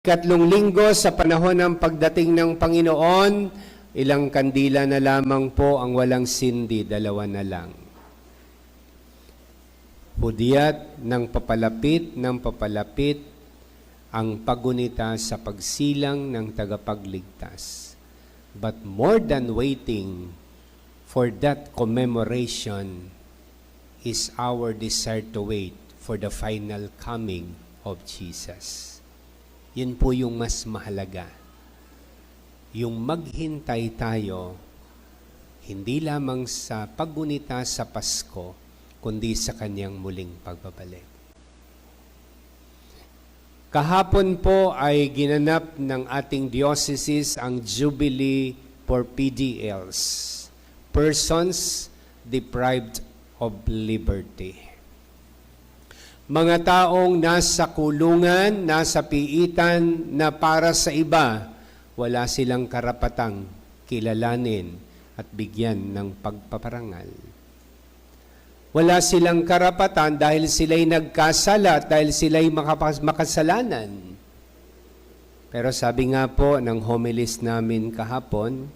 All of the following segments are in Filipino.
Ikatlong linggo sa panahon ng pagdating ng Panginoon, ilang kandila na lamang po ang walang sindi, 2 na lang. Hudyat ng papalapit ang pagunita sa pagsilang ng tagapagligtas. But more than waiting for that commemoration is our desire to wait for the final coming of Jesus. Yun po yung mas mahalaga. Yung maghintay tayo, hindi lamang sa paggunita sa Pasko, kundi sa kanyang muling pagbabalik. Kahapon po ay ginanap ng ating diocese ang Jubilee for PDLs, Persons Deprived of Liberty. Mga taong nasa kulungan, nasa piitan na para sa iba, wala silang karapatang kilalanin at bigyan ng pagpaparangal. Wala silang karapatan dahil sila'y nagkasala, dahil sila'y makasalanan. Pero sabi nga po ng homiles namin kahapon,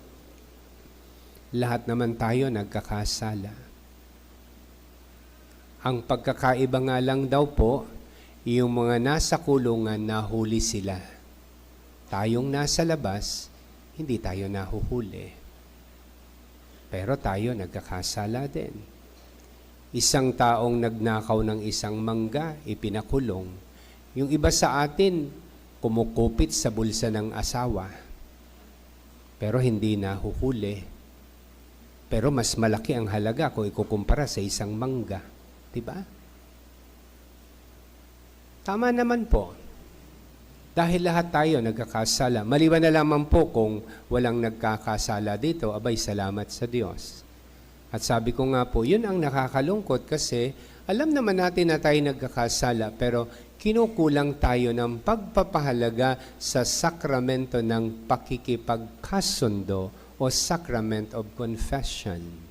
lahat naman tayo nagkakasala. Ang pagkakaiba nga lang daw po, yung mga nasa kulungan, nahuli sila. Tayong nasa labas, hindi tayo nahuhuli. Pero tayo nagkakasala din. Isang taong nagnakaw ng isang mangga, ipinakulong. Yung iba sa atin, kumukupit sa bulsa ng asawa. Pero hindi nahuhuli. Pero mas malaki ang halaga kung ikukumpara sa isang mangga. Diba? Tama naman po. Dahil lahat tayo nagkakasala. Maliban na lamang po kung walang nagkakasala dito, abay salamat sa Diyos. At sabi ko nga po, yun ang nakakalungkot kasi alam naman natin na tayo nagkakasala pero kinukulang tayo ng pagpapahalaga sa sakramento ng pakikipagkasundo o sacrament of confession.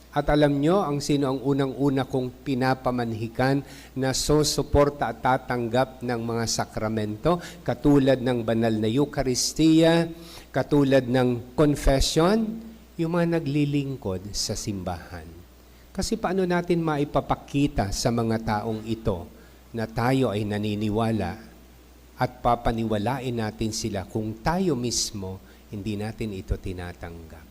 At alam nyo ang sino ang unang-una kong pinapamanhikan na susuporta at tatanggap ng mga sakramento katulad ng banal na Eucharistia, katulad ng confession, yung mga naglilingkod sa simbahan. Kasi paano natin maipapakita sa mga taong ito na tayo ay naniniwala at papaniwalain natin sila kung tayo mismo hindi natin ito tinatanggap.